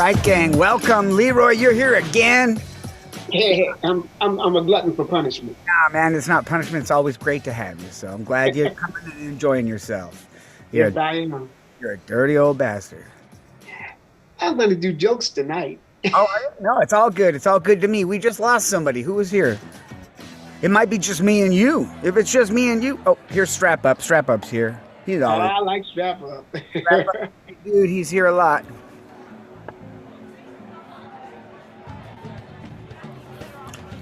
right, gang. Welcome, Leroy. You're here again. Hey, I'm a glutton for punishment. Nah, man, it's not punishment. It's always great to have you. So I'm glad you're coming and enjoying yourself. Yes, I am. You're a dirty old bastard. I'm going to do jokes tonight. Oh, no, it's all good. It's all good to me. We just lost somebody. Who was here? It might be just me and you. If it's just me and you, oh, here's Strap Up. Strap Up's here. He's all. I like Strap Up. Strap Up. Dude, he's here a lot.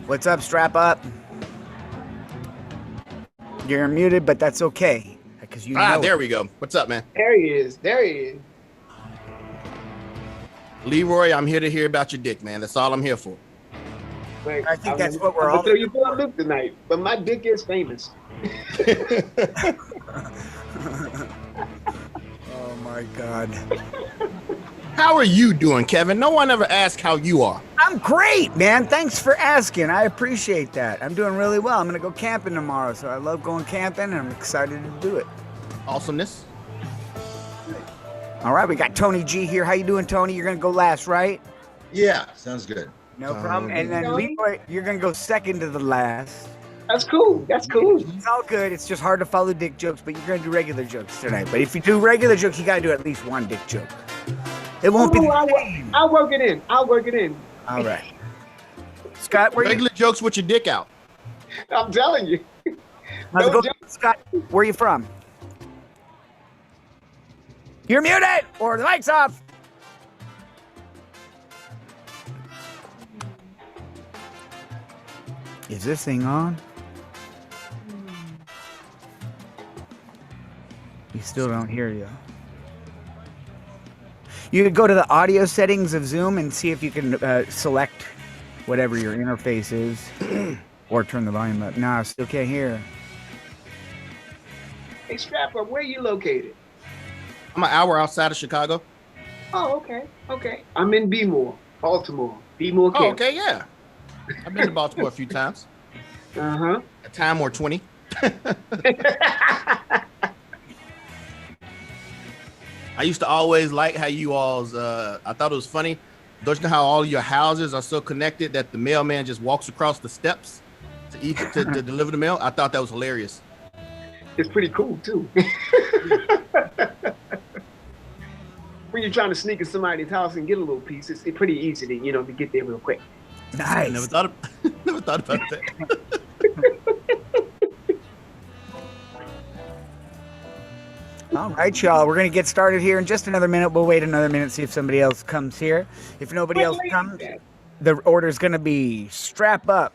What's up, Strap Up? You're muted, but that's okay. Because you know there we go. What's up, man? There he is. There he is. Leroy, I'm here to hear about your dick, man. That's all I'm here for. Wait, I think that's what we're all. I'll tell you for a loop tonight, but my dick is famous. Oh my God. How are you doing, Kevin? No one ever asked how you are. I'm great, man. Thanks for asking. I appreciate that. I'm doing really well. I'm going to go camping tomorrow, so I love going camping, and I'm excited to do it. Awesomeness. All right, we got Tony G here. How you doing, Tony? You're going to go last, right? Yeah, sounds good. No problem. And then Leroy, you're going to go second to the last. That's cool. That's cool. It's all good. It's just hard to follow dick jokes, but you're going to do regular jokes tonight. But if you do regular jokes, you got to do at least one dick joke. It won't be the same. I'll work it in. I'll work it in. All right. Scott, where Regular jokes with your dick out. I'm telling you. Let's go. Scott, where are you from? You're muted or the mic's off. Is this thing on? We still don't hear you. You could go to the audio settings of Zoom and see if you can select whatever your interface is or turn the volume up. No, I still can't hear. Hey, Strap Up, where are you located? I'm an hour outside of Chicago. Oh, okay. Okay. I'm in Baltimore. Bmore, Oh, okay, yeah. I've been to Baltimore a few times. Uh-huh. A time or 20. I used to always like how you all's, I thought it was funny. Don't you know how all your houses are so connected that the mailman just walks across the steps to deliver the mail? I thought that was hilarious. It's pretty cool, too. When you're trying to sneak in somebody's house and get a little piece, it's pretty easy to get there real quick. Nice. I never thought about that. All right, y'all. We're going to get started here in just another minute. We'll wait another minute, see if somebody else comes here. If nobody else comes, the order's going to be Strap Up,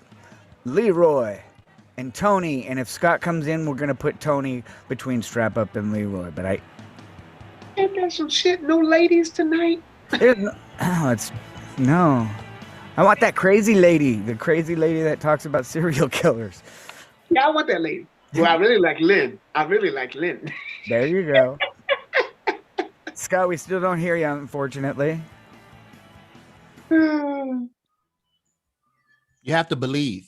Leroy, and Tony. And if Scott comes in, we're going to put Tony between Strap Up and Leroy. But Ain't that some shit? No ladies tonight? No. I want that crazy lady. The crazy lady that talks about serial killers. Yeah, I want that lady. Well, I really like Lynn. There you go. Scott, we still don't hear you, unfortunately. You have to believe.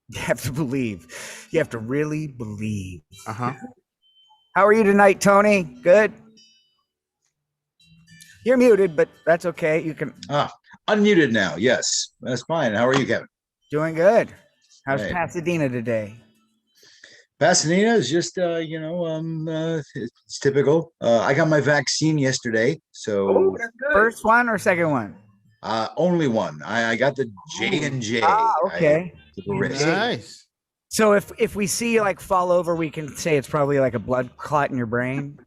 You have to believe. You have to really believe. Uh-huh. How are you tonight, Tony? Good? You're muted, but that's okay. You can... Unmuted now. Yes, that's fine. How are you, Kevin? Doing good. How's Hey. Pasadena today? Pasadena is just, it's typical. I got my vaccine yesterday, so Oh, that's good. First one or second one? only one. I got the J&J. Ah, okay. I took a risk. Nice. So if we see you like fall over, we can say it's probably like a blood clot in your brain.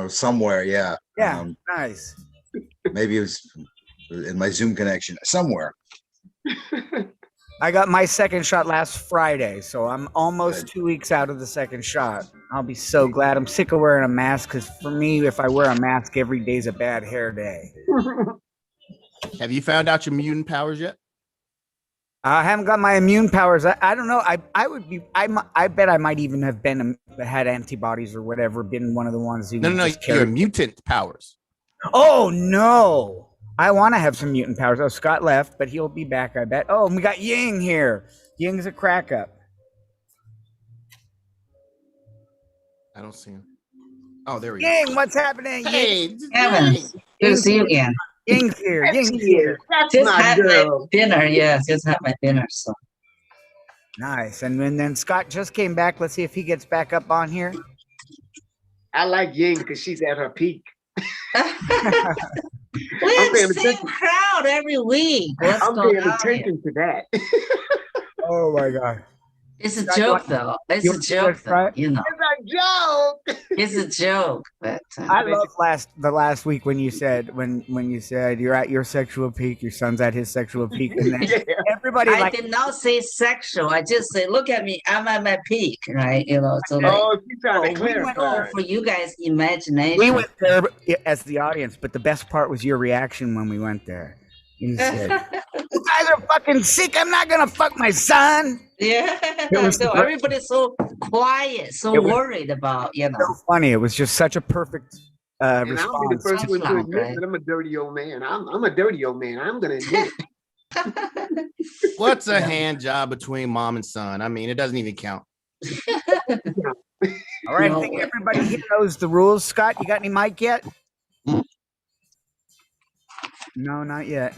Somewhere, yeah. Yeah, nice. Maybe it was in my Zoom connection somewhere. I got my second shot last Friday, so I'm almost 2 weeks out of the second shot. I'll be so glad. I'm sick of wearing a mask because for me, if I wear a mask every day is a bad hair day. Have you found out your mutant powers yet? I haven't got my immune powers. I don't know. I bet I might even have had antibodies or whatever. Been one of the ones who No. Your mutant powers. Oh no! I want to have some mutant powers. Oh, Scott left, but he'll be back, I bet. Oh, and we got Ying here. Ying's a crack up. I don't see him. Oh, there we go. Ying, what's happening? Hey, Kevin, good to see you again. Ying's here. Ying's here. That's Just my had my girl. dinner. Yeah, just had my dinner. So Nice. And then Scott just came back. Let's see if he gets back up on here. I like Ying because she's at her peak. we're I'm in paying the same attention. crowd every week. What's I'm going paying on here? attention to that. Oh my God. It's a Scott, you joke, want- though. It's you a want to joke, try though. it? You know, It's a joke. it's a joke. But I love the last week when you said you're at your sexual peak, your son's at his sexual peak, and then Yeah. everybody I like did not say sexual. I just say, look at me. I'm at my peak, right? You know, so like, Oh, she's trying to we went clarify. for you guys' imagination. we went there as the audience, but the best part was your reaction when we went there. You said, "You guys are fucking sick. I'm not gonna fuck my son." Yeah. was So great. everybody's so quiet, so It was- worried about, you know. So funny. It was just such a perfect And I'll be the response. first one to Loud, admit right? that I'm a dirty old man. I'm a dirty old man. I'm gonna admit it. what's a hand job between mom and son? I mean, it doesn't even count. All right, I No think way. everybody here knows the rules. Scott, you got any mic yet? No, not yet.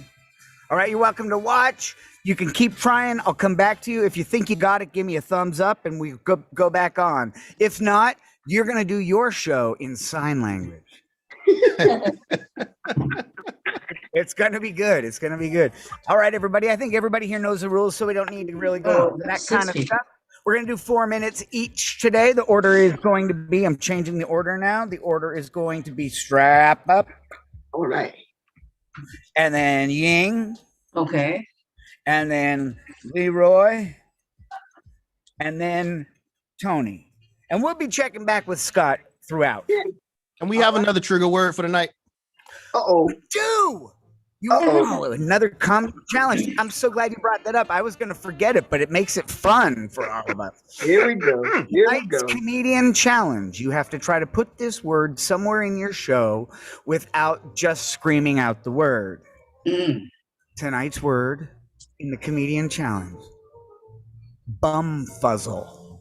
All right, you're welcome to watch. You can keep trying. I'll come back to you. If you think you got it, give me a thumbs up and we go back on. If not, you're going to do your show in sign language. It's going to be good. It's going to be good. All right, everybody. I think everybody here knows the rules, so we don't need to really go over that kind of 60. stuff. We're going to do 4 minutes each today. The order is going to be, I'm changing the order now. The order is going to be strap up All right. and then Ying Okay. and then Leroy and then Tony. And we'll be checking back with Scott throughout. And we have another trigger word for the night. Uh-oh. Do you Uh-oh. another challenge? I'm so glad you brought that up. I was going to forget it, but it makes it fun for all of us. Here we go. Here we Tonight's go. comedian challenge. You have to try to put this word somewhere in your show without just screaming out the word. Mm. Tonight's word in the comedian challenge: bumfuzzle.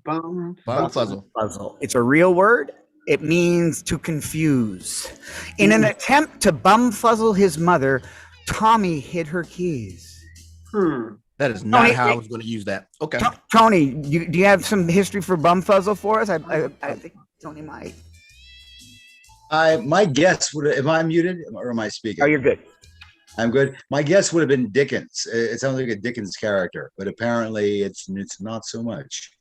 Bum. Bumfuzzle. Puzzle. It's a real word. It means to confuse. In an attempt to bumfuzzle his mother, Tommy hid her keys. That is not Tony, how I was going to use that. Okay. Tony, do you have some history for bumfuzzle for us? I think Tony might. My guess would, am I muted or am I speaking? Oh, you're good. I'm good. My guess would have been Dickens. It sounds like a Dickens character, but apparently it's not so much.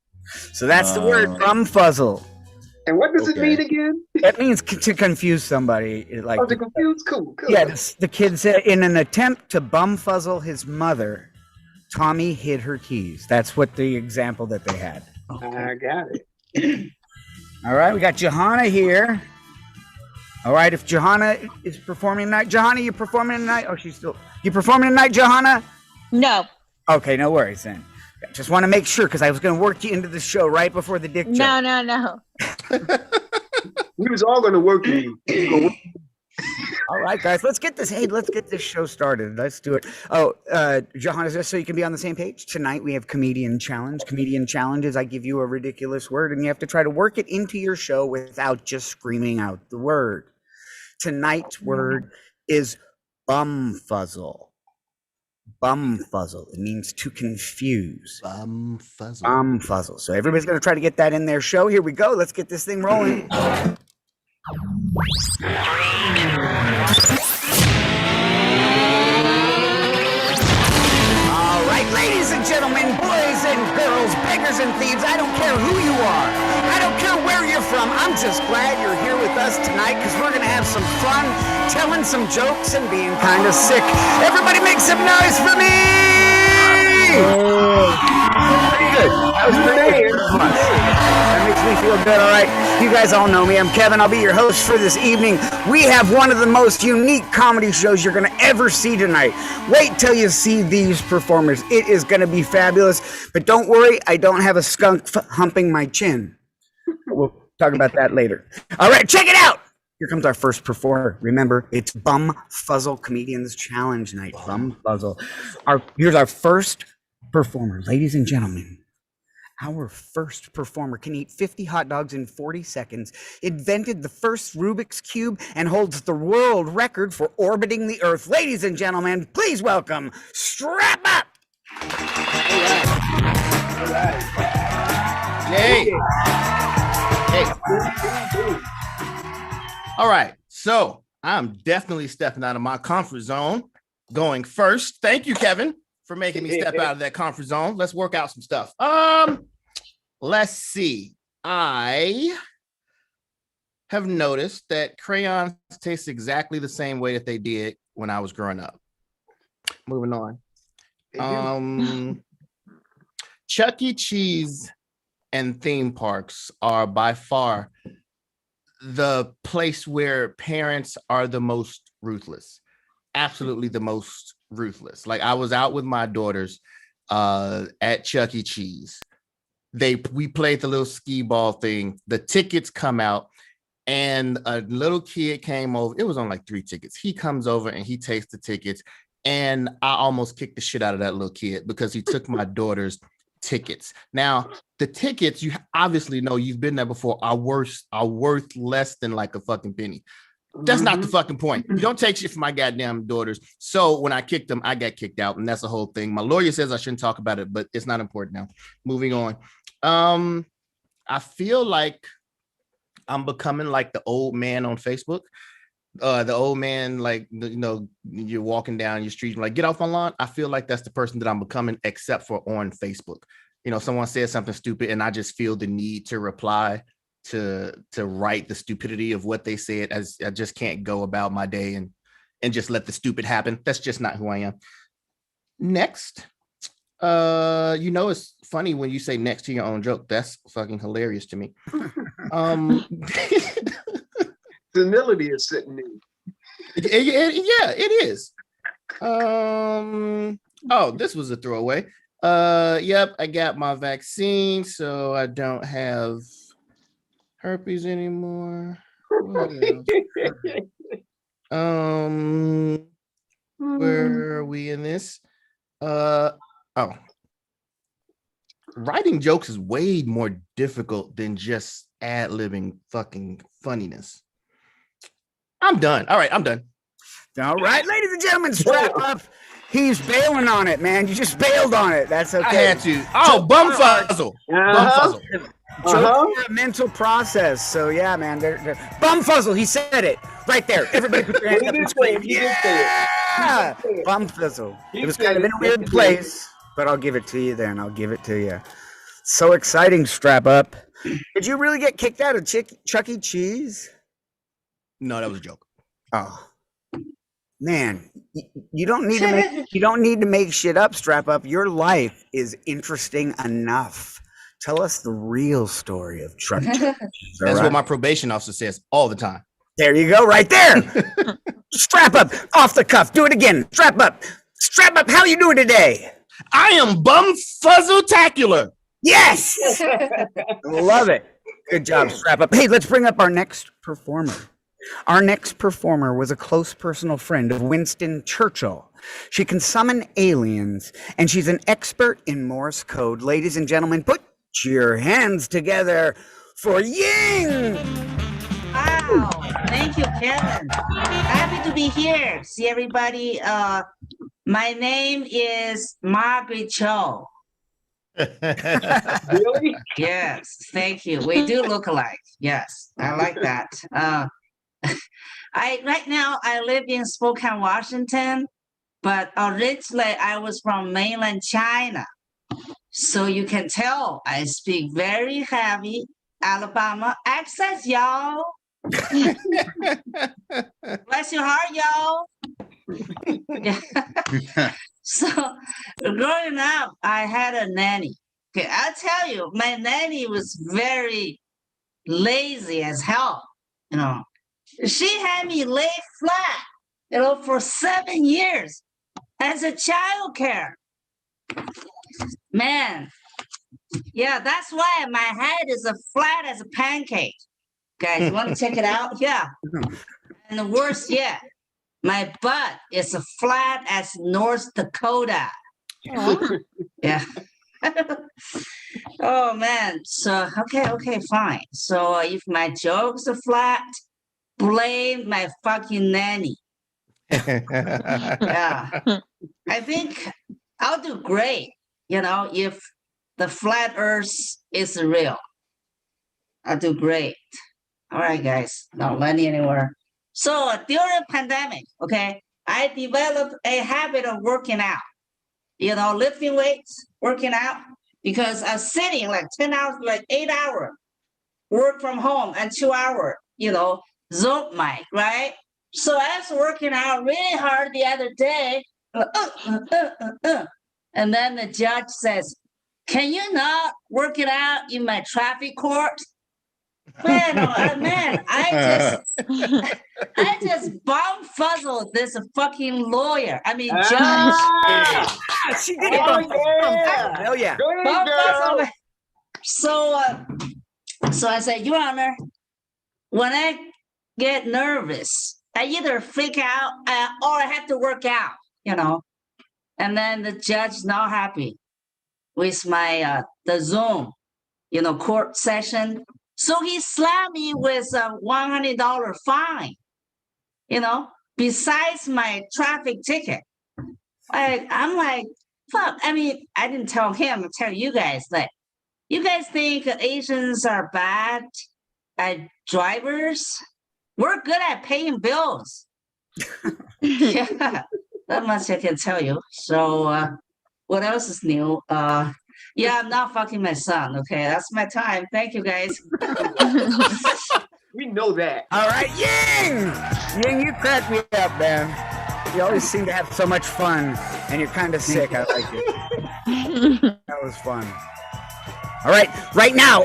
So that's the word, bumfuzzle. And what does it Okay. mean again? That means to confuse somebody. Like, Oh, to confuse? Cool. yeah, the kid said, in an attempt to bumfuzzle his mother, Tommy hid her keys. That's what the example that they had. I got it. All right, we got Johanna here. All right, if Johanna is performing tonight, Johanna, you performing tonight? Oh, you performing tonight, Johanna? No, Okay, no worries then. Just want to make sure because I was going to work you into the show right before the dick joke. no. We was all gonna work you. All right, guys, let's get this. Hey, let's get this show started. Let's do it. Oh, Johanna, just so you can be on the same page. Tonight we have comedian challenge. Comedian challenge is I give you a ridiculous word and you have to try to work it into your show without just screaming out the word. Tonight's word is bumfuzzle. Bumfuzzle. It means to confuse. Bumfuzzle. Bumfuzzle. So everybody's going to try to get that in their show. Here we go. Let's get this thing rolling. All right, ladies and gentlemen, boys and girls, beggars and thieves, I don't care who you are. I don't care where you're from. I'm just glad you're here with us tonight because we're going to have some fun telling some jokes and being kind of sick. Everybody make some noise for me! Pretty good. That was pretty good. That makes me feel good. All right. You guys all know me. I'm Kevin. I'll be your host for this evening. We have one of the most unique comedy shows you're going to ever see tonight. Wait till you see these performers. It is going to be fabulous. But don't worry, I don't have a skunk humping my chin. We'll talk about that later. All right, check it out. Here comes our first performer. Remember, it's Bumfuzzle Comedians Challenge Night. Bumfuzzle. Here's our first performer. Ladies and gentlemen, Our first performer can eat 50 hot dogs in 40 seconds, invented the first Rubik's Cube, and holds the world record for orbiting the Earth. Ladies and gentlemen, please welcome Strap Up! All right. Hey. All right. So I'm definitely stepping out of my comfort zone, going first. Thank you, Kevin, for making me step out of that comfort zone. Let's work out some stuff. Let's see. I have noticed that crayons taste exactly the same way that they did when I was growing up. Moving on. Chuck E. Cheese and theme parks are by far the place where parents are the most ruthless. Absolutely the most ruthless. Like I was out with my daughters at Chuck E. Cheese. We played the little skee ball thing. The tickets come out and a little kid came over. It was on like 3 tickets. He comes over and he takes the tickets and I almost kicked the shit out of that little kid because he took my daughter's tickets. Now, the tickets, you obviously know, you've been there before, are worth less than like a fucking penny. That's not the fucking point. You don't take shit from my goddamn daughters. So when I kicked them, I got kicked out, and that's the whole thing. My lawyer says I shouldn't talk about it, but it's not important now. Moving on. I feel like I'm becoming like the old man on Facebook. The old man, like, you know, you're walking down your street, like, get off my lawn. I feel like that's the person that I'm becoming, except for on Facebook. You know, someone says something stupid and I just feel the need to reply to write the stupidity of what they said, as I just can't go about my day and just let the stupid happen. That's just not who I am. Next, you know, it's funny when you say next to your own joke. That's fucking hilarious to me. Senility is sitting in. Yeah, it is. Oh, this was a throwaway. Yep, I got my vaccine, so I don't have herpes anymore. What else? Where are we in this? Writing jokes is way more difficult than just ad-libbing fucking funniness. I'm done. All right, I'm done. All right, ladies and gentlemen, strap up. He's bailing on it, man. You just bailed on it. That's okay. I had to. Oh, bumfuzzle. Bumfuzzle. Joke mental process. So yeah, man. They're bumfuzzle. He said it right there. Everybody put your hands up and scream. Yeah, bumfuzzle. It was kind of in a weird place, but I'll give it to you then. I'll give it to you. So exciting, strap up. Did you really get kicked out of Chuck E. Cheese? No, that was a joke. Oh, man, you don't need to make shit up. Strap up. Your life is interesting enough. Tell us the real story of Chuck E. Cheese. That's what my probation officer says all the time. There you go, right there. Strap up, off the cuff. Do it again. Strap up. Strap up. How you doing today? I am bumfuzzle-tacular. Yes. Love it. Good job, strap up. Hey, let's bring up our next performer. Our next performer was a close personal friend of Winston Churchill. She can summon aliens, and she's an expert in Morse code. Ladies and gentlemen, put your hands together for Ying! Wow, thank you, Kevin. Happy to be here. See everybody. My name is Marvie Cho. Really? Yes, thank you. We do look alike. Yes, I like that. Right now I live in Spokane, Washington, but originally I was from mainland China. So you can tell I speak very heavy Alabama accent, y'all. Bless your heart, y'all. So growing up, I had a nanny. Okay, I'll tell you, my nanny was very lazy as hell. You know, she had me lay flat, you know, for 7 years as a child care. Man, yeah, that's why my head is as flat as a pancake. Guys, you want to check it out? Yeah. And the worst yet, my butt is as flat as North Dakota. Yeah. Oh man. So okay, fine. So if my jokes are flat, blame my fucking nanny. Yeah. I think I'll do great, if the flat earth is real. I'll do great. All right, guys. Not money anywhere. So during pandemic, okay, I developed a habit of working out, lifting weights, working out, because I'm sitting like 10 hours, like 8 hours, work from home and 2 hours, Zoom mic, right? So I was working out really hard the other day. And then the judge says, can you not work it out in my traffic court? Man, I just bomb fuzzled this fucking lawyer. I mean, judge. Ah, She did it. oh yeah. Hell yeah. Go ahead, Bomb girl. fuzzled. So I said, Your Honor, when I get nervous, I either freak out or I have to work out, And then the judge not happy with my the Zoom, court session. So he slapped me with a $100 fine, besides my traffic ticket. I'm like, fuck. I mean, I didn't tell him, I tell you guys that you guys think Asians are bad at drivers? We're good at paying bills. Yeah, that much I can tell you. So what else is new? Yeah, I'm not fucking my son. Okay, that's my time. Thank you, guys. We know that. All right, Ying! Ying, you crack me up, man. You always seem to have so much fun, and you're kind of sick. I like it. That was fun. All right now,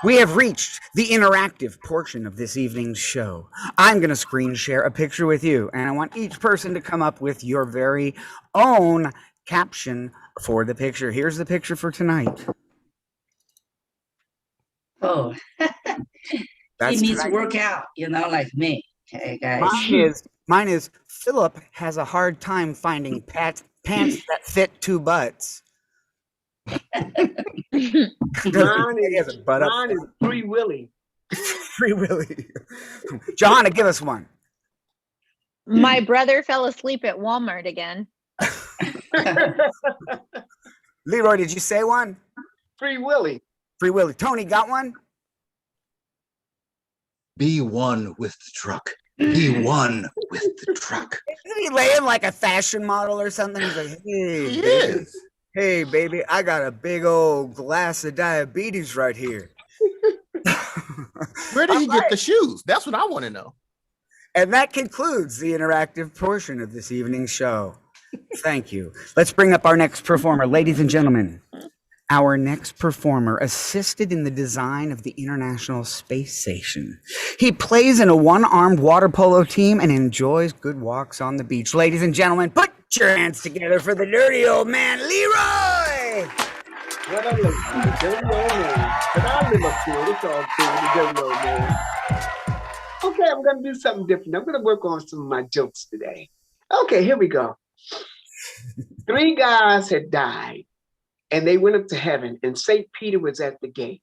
we have reached the interactive portion of this evening's show. I'm going to screen share a picture with you, and I want each person to come up with your very own caption for the picture. Here's the picture for tonight. Oh, That's he needs to tonight. work out, like me. Okay, guys. Mine is Philip has a hard time finding pants that fit two butts. Mine is Free Willy. Free Willy. Johanna, give us one. My brother fell asleep at Walmart again. Leroy, did you say one? Free Willy. Free Willy. Tony, got one? Be one with the truck. Be one with the truck. Isn't he laying like a fashion model or something? He's like, hey, He baby. is. Hey, baby, I got a big old glass of diabetes right here. Where did he get the shoes? That's what I want to know. And that concludes the interactive portion of this evening's show. Thank you. Let's bring up our next performer. Ladies and gentlemen, our next performer assisted in the design of the International Space Station. He plays in a one-armed water polo team and enjoys good walks on the beach. Ladies and gentlemen, put your hands together for the dirty old man, Leroy! What I look for, the dirty old man. But I live up to it. It's all cool, the dirty old man. Okay, I'm going to do something different. I'm going to work on some of my jokes today. Okay, here we go. 3 guys had died, and they went up to heaven, and St. Peter was at the gate.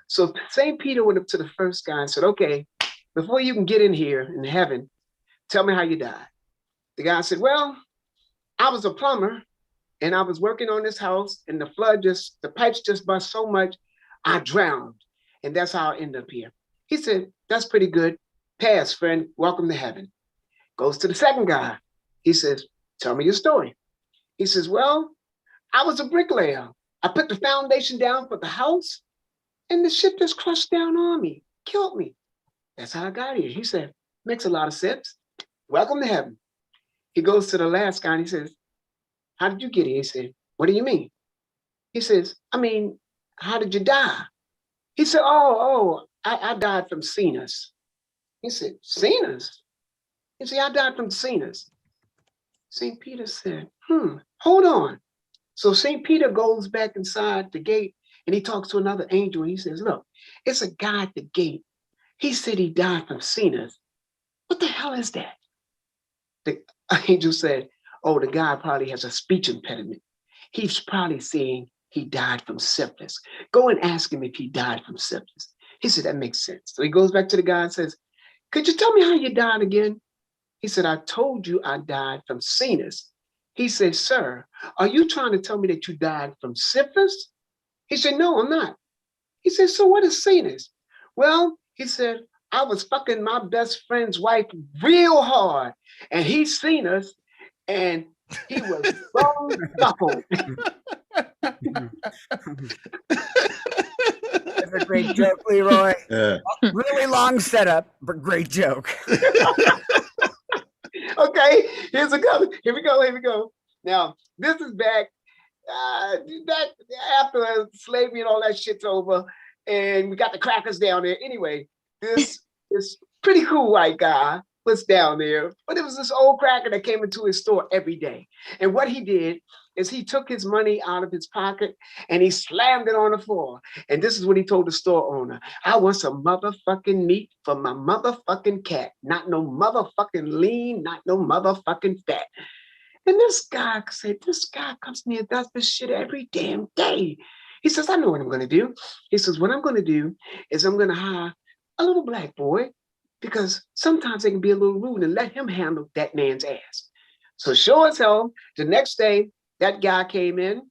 So St. Peter went up to the first guy and said, okay, before you can get in here in heaven, tell me how you died. The guy said, well, I was a plumber, and I was working on this house, and the pipes just bust so much, I drowned. And that's how I ended up here. He said, that's pretty good. Pass, friend. Welcome to heaven. Goes to the second guy. He says, tell me your story. He says, well, I was a bricklayer. I put the foundation down for the house, and the ship just crushed down on me, killed me. That's how I got here. He said, makes a lot of sense. Welcome to heaven. He goes to the last guy and he says, how did you get here? He said, what do you mean? He says, I mean, how did you die? He said, I died from sinus. He said, sinus? He said, I died from sinus. St. Peter said, hold on. So St. Peter goes back inside the gate and he talks to another angel. And he says, look, it's a guy at the gate. He said he died from sinus. What the hell is that? The angel said, oh, the guy probably has a speech impediment. He's probably saying, he died from syphilis. Go and ask him if he died from syphilis. He said, that makes sense. So he goes back to the guy and says, could you tell me how you died again? He said, I told you I died from sinus. He said, sir, are you trying to tell me that you died from syphilis? He said, no, I'm not. He said, so what is sinus? Well, he said, I was fucking my best friend's wife real hard, and he seen us, and he was bone buckled. That's a great joke, Leroy. Yeah. Really long setup, but great joke. Okay, here's a go. Here we go. Now, this is back after slavery and all that shit's over, and we got the crackers down there. Anyway, this pretty cool white guy was down there, but it was this old cracker that came into his store every day. And what he did is he took his money out of his pocket and he slammed it on the floor. And this is what he told the store owner: I want some motherfucking meat for my motherfucking cat. Not no motherfucking lean, not no motherfucking fat. And this guy said, this guy comes to me and does this shit every damn day. He says, I know what I'm going to do. He says, what I'm going to do is I'm going to hire a little black boy, because sometimes they can be a little rude, and let him handle that man's ass. So sure as hell, the next day, that guy came in,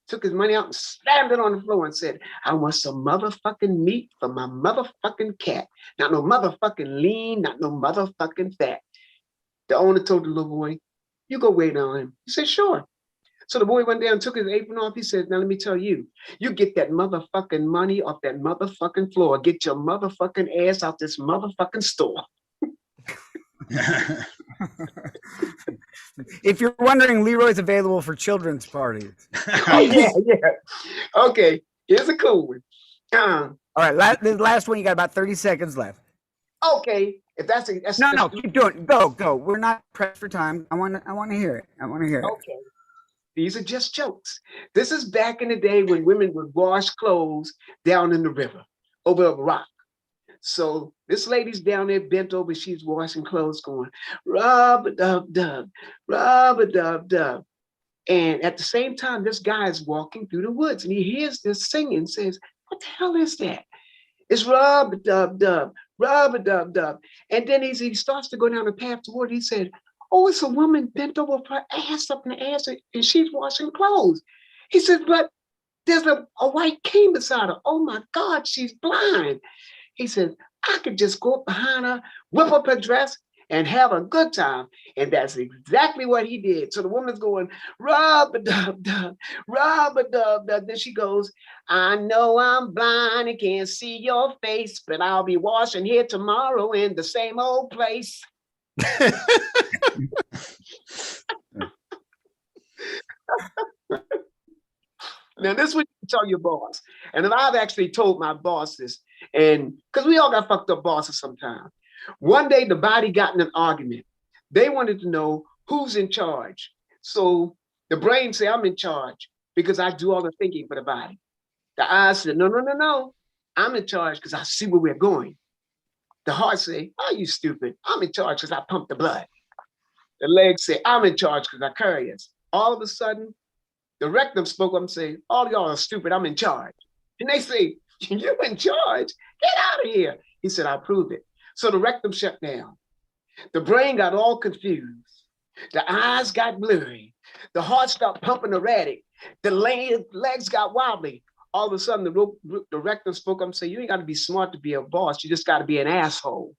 took his money out and slammed it on the floor and said, I want some motherfucking meat for my motherfucking cat. Not no motherfucking lean, not no motherfucking fat. The owner told the little boy, you go wait on him. He said, sure. So the boy went down, took his apron off. He said, now let me tell you, you get that motherfucking money off that motherfucking floor. Get your motherfucking ass out this motherfucking store. If you're wondering, Leroy's available for children's parties. Oh, yeah. Okay, here's a cool one. All right, the last one, you got about 30 seconds left. Okay, if that's No, keep doing. Go. We're not pressed for time. I want to hear it. Okay. These are just jokes. This is back in the day when women would wash clothes down in the river over a rock. So this lady's down there bent over, she's washing clothes going, rub-a-dub-dub, rub-a-dub-dub. And at the same time, this guy is walking through the woods and he hears this singing, says, what the hell is that? It's rub-a-dub-dub, rub-a-dub-dub. And then he starts to go down the path toward it. He said, oh, it's a woman bent over her ass up in the ass and she's washing clothes. He said, but there's a white cane beside her. Oh my God, she's blind. He said, I could just go up behind her, whip up her dress and have a good time. And that's exactly what he did. So the woman's going, rub-a-dub-dub, rub-a-dub-dub. Then she goes, I know I'm blind and can't see your face, but I'll be washing here tomorrow in the same old place. Now this would tell your boss, and if I've actually told my boss this, and because we all got fucked up bosses sometimes. One day the body got in an argument. They wanted to know who's in charge. So the brain said, I'm in charge because I do all the thinking for the body. The eyes said, no, I'm in charge because I see where we're going. The heart say, oh, you stupid. I'm in charge because I pump the blood. The legs say, I'm in charge because I carry it. All of a sudden, the rectum spoke up and say, all y'all are stupid, I'm in charge. And they say, you in charge? Get out of here. He said, I'll prove it. So the rectum shut down. The brain got all confused. The eyes got blurry. The heart stopped pumping erratic. The legs got wobbly. All of a sudden, the rectum spoke up and said, you ain't got to be smart to be a boss. You just got to be an asshole.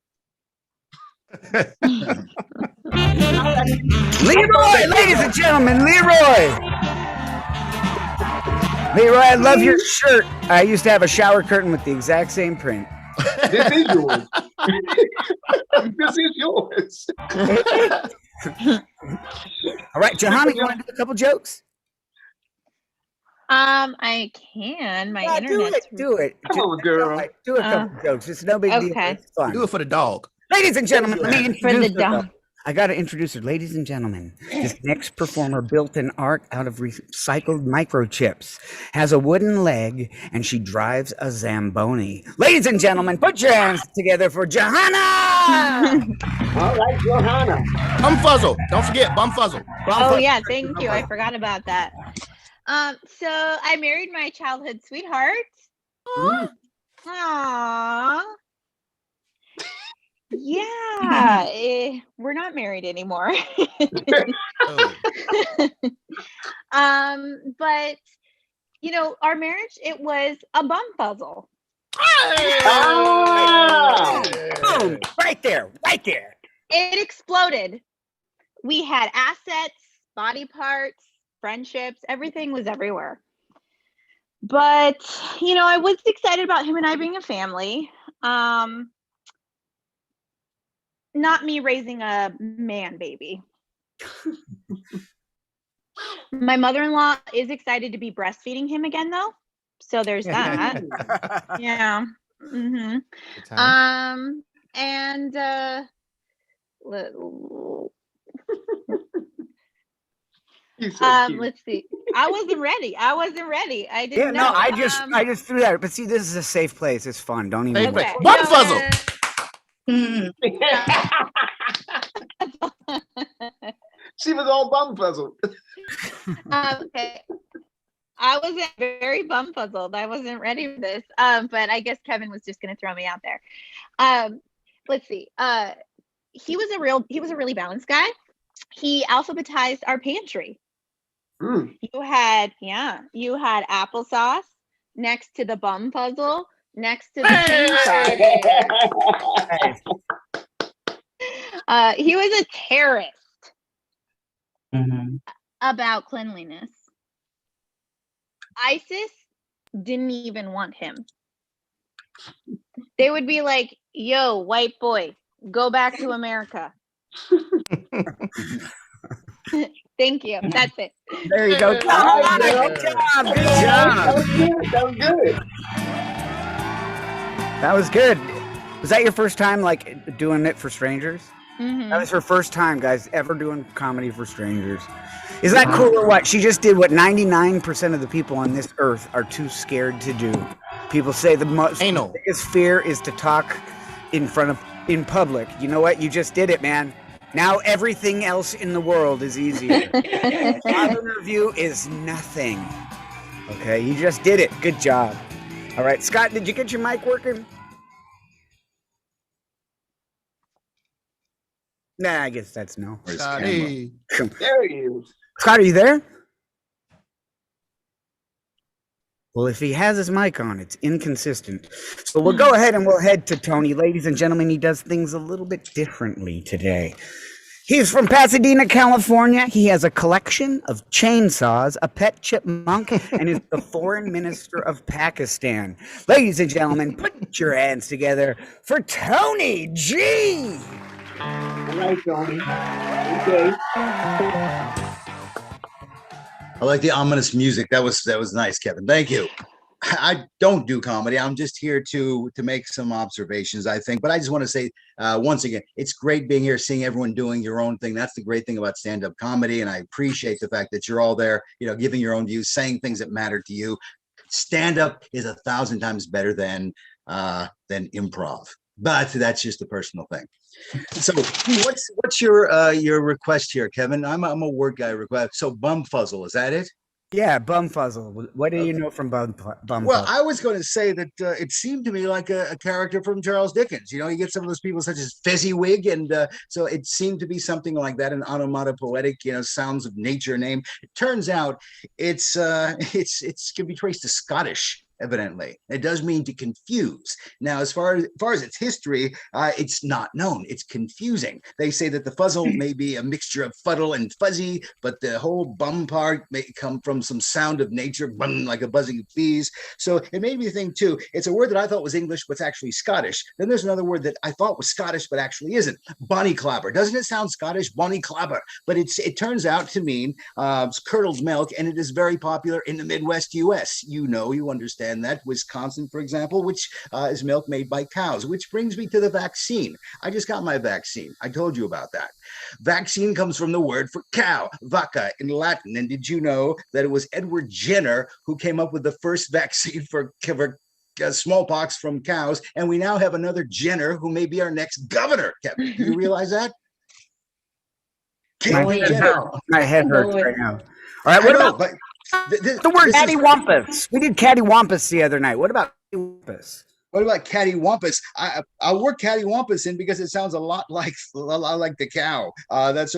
Leroy, ladies and gentlemen, Leroy. Leroy, I love your shirt. I used to have a shower curtain with the exact same print. This is yours. This is yours. All right, Johanna, you want to do a couple jokes? I can. My internet's do it. Come on, girl. Do a couple jokes. It's no big deal. It's fun. Do it for the dog. Ladies and gentlemen, let me for introduce the dog. I got to introduce her. Ladies and gentlemen, this next performer built an art out of recycled microchips, has a wooden leg, and she drives a Zamboni. Ladies and gentlemen, put your hands together for Johanna! All right, Johanna. Bumfuzzle. Don't forget Bumfuzzle. Oh, yeah. Thank you. I forgot about that. So I married my childhood sweetheart. Mm. Aww. Yeah, we're not married anymore. Oh. But you know, our marriage, it was a bum puzzle. Ah! Boom! Right there, right there. It exploded. We had assets, body parts, friendships, everything was everywhere. But, you know, I was excited about him and I being a family. Not me raising a man baby. My mother-in-law is excited to be breastfeeding him again, though. So there's that. Yeah. Mm-hmm. Good time. And You so cute. let's see. I wasn't ready. I didn't Yeah, no, know. I just threw that. But see, this is a safe place. It's fun. Don't even. Safe worry. place. Okay. Bum puzzle. Mm. She was all bum puzzled. Okay. I wasn't very bum puzzled. I wasn't ready for this. But I guess Kevin was just going to throw me out there. Let's see. He was a really balanced guy. He alphabetized our pantry. Mm. You had applesauce next to the bum puzzle, next to the chainsaw. He was a terrorist about cleanliness. ISIS didn't even want him. They would be like, "Yo, white boy, go back to America." Thank you. That's it. There you go. All right, girl. Good job. Good That job. was good. That was good. That was good. Was that your first time like doing it for strangers? Mhm. That was her first time, guys, ever doing comedy for strangers. Is that cool or what? She just did what 99% of the people on this earth are too scared to do. People say the Anal. biggest fear is to talk in public. You know what? You just did it, man. Now everything else in the world is easier. Job interview is nothing. Okay, you just did it. Good job. All right, Scott, did you get your mic working? Nah, I guess that's no. Where's Scotty. There he is. Scott, are you there? Well, if he has his mic on, it's inconsistent. So we'll go ahead and we'll head to Tony. Ladies and gentlemen, he does things a little bit differently today. He's from Pasadena, California. He has a collection of chainsaws, a pet chipmunk, and is the foreign minister of Pakistan. Ladies and gentlemen, put your hands together for Tony G. All right, Tony. Okay. I like the ominous music. That was nice, Kevin. Thank you. I don't do comedy. I'm just here to make some observations, I think. But I just want to say once again, it's great being here, seeing everyone doing your own thing. That's the great thing about stand-up comedy, and I appreciate the fact that you're all there, giving your own views, saying things that matter to you. Stand-up is 1,000 times better than improv, but that's just a personal thing. So what's your request here, Kevin? I'm a word guy request. So bumfuzzle, is that it? Yeah, bumfuzzle. What do you know from bumfuzzle? Well, I was going to say that it seemed to me like a character from Charles Dickens. You get some of those people such as Fezziwig, and so it seemed to be something like that, an onomatopoetic, sounds of nature name. It turns out it's can be traced to Scottish. Evidently, it does mean to confuse. Now, as far as its history, it's not known. It's confusing. They say that the fuzzle may be a mixture of fuddle and fuzzy, but the whole bum part may come from some sound of nature, bum, like a buzzing of bees. So it made me think too. It's a word that I thought was English, but it's actually Scottish. Then there's another word that I thought was Scottish, but actually isn't. Bonnie clabber. Doesn't it sound Scottish? Bonnie clabber. But it turns out to mean curdled milk, and it is very popular in the Midwest U.S. You understand that. Wisconsin, for example, which is milk made by cows, which brings me to the vaccine. I just got my vaccine. I told you about that. Vaccine comes from the word for cow, vacca in Latin. And did you know that it was Edward Jenner who came up with the first vaccine for smallpox from cows? And we now have another Jenner who may be our next governor. Kevin, do you realize that? My head hurts right now. All right, what about The word cattywampus. We did cattywampus the other night. What about cattywampus? What about cattywampus? I'll work cattywampus in because it sounds a lot like the cow. That's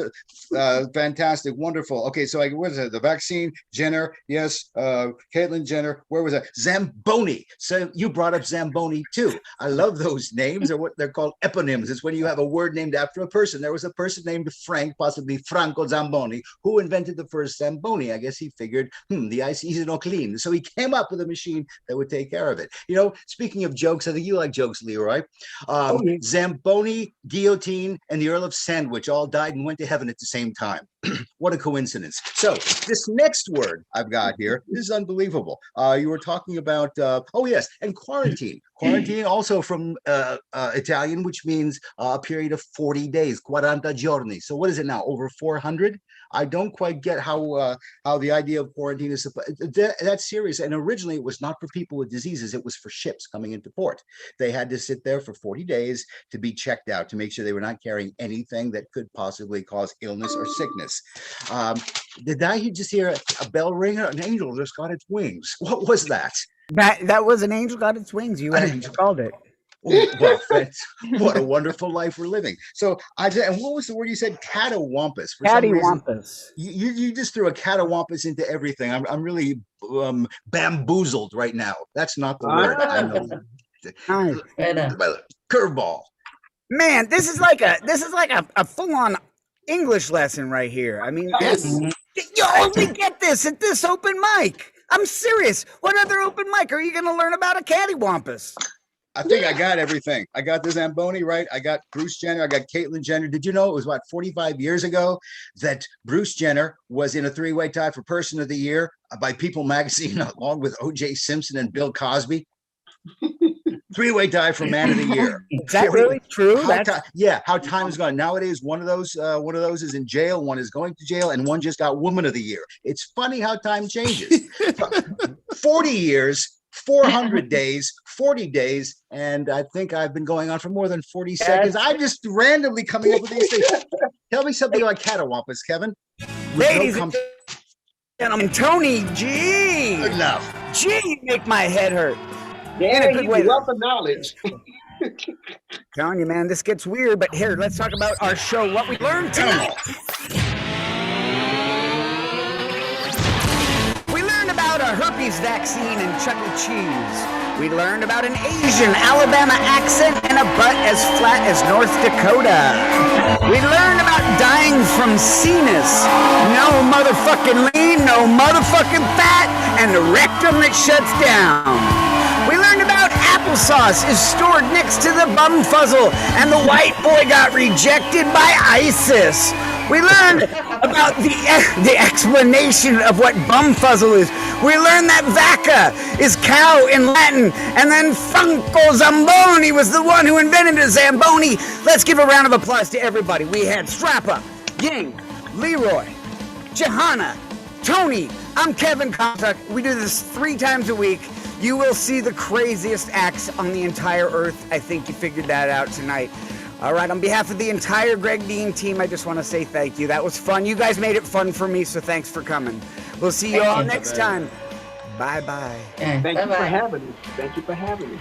fantastic, wonderful. Okay, so what is it? The vaccine, Jenner, yes. Caitlyn Jenner. Where was that? Zamboni. So you brought up Zamboni too. I love those names. They're what they're called eponyms. It's when you have a word named after a person. There was a person named Frank, possibly Franco Zamboni, who invented the first Zamboni. I guess he figured, the ice is no clean. So he came up with a machine that would take care of it. You know, speaking of jokes, I think you like jokes, Leroy. Zamboni, guillotine, and the Earl of Sandwich all died and went to heaven at the same time. What a coincidence. So this next word I've got here, this is unbelievable. You were talking about, and quarantine. Quarantine also from Italian, which means a period of 40 days, 40 giorni. So what is it now, over 400? I don't quite get how the idea of quarantine is that's serious. And originally it was not for people with diseases. It was for ships coming into port. They had to sit there for 40 days to be checked out to make sure they were not carrying anything that could possibly cause illness or sickness. Did I just hear a bell ring? An angel just got its wings. What was that? That was an angel got its wings. You called it. Well, what a wonderful life we're living. So and what was the word you said? Catawampus. Cattywampus. You just threw a catawampus into everything. I'm really bamboozled right now. That's not the word. I know. Curveball. Man, this is like a full-on English lesson right here. I mean, you only get this at this open mic. I'm serious. What other open mic are you going to learn about a cattywampus? I think I got everything. I got the Zamboni right. I got Bruce Jenner. I got Caitlyn Jenner. Did you know it was about 45 years ago that Bruce Jenner was in a three-way tie for Person of the Year by People magazine, along with O.J. Simpson and Bill Cosby? Three-way tie for Man of the Year. Is that really true? How time is gone. Nowadays, one of those is in jail, one is going to jail, and one just got Woman of the Year. It's funny how time changes. 40 years. 400 days, 40 days, and I think I've been going on for more than 40 seconds. I'm just randomly coming up with these things. Tell me something like catawampus, Kevin. Ladies and gentlemen, Tony G. Good enough. G, make my head hurt. Yeah, he's a wealth of knowledge. Telling you, man, this gets weird, but here, let's talk about our show, what we learned tonight. About a herpes vaccine and Chuck E. Cheese. We learned about an Asian Alabama accent and a butt as flat as North Dakota. We learned about dying from sinus. No motherfucking lean, no motherfucking fat, and the rectum that shuts down. We learned about applesauce is stored next to the bumfuzzle, and the white boy got rejected by ISIS. We learned about the explanation of what bumfuzzle is. We learned that vaca is cow in Latin, and then Franco Zamboni was the one who invented a Zamboni. Let's give a round of applause to everybody. We had Strap Up, Ying, Leroy, Johanna, Tony. I'm Kevin Contuck. We do this 3 times a week. You will see the craziest acts on the entire earth. I think you figured that out tonight. All right, on behalf of the entire Greg Dean team, I just want to say thank you. That was fun. You guys made it fun for me, so thanks for coming. We'll see you all next time. Bye-bye. Thank you for having me. Thank you for having me.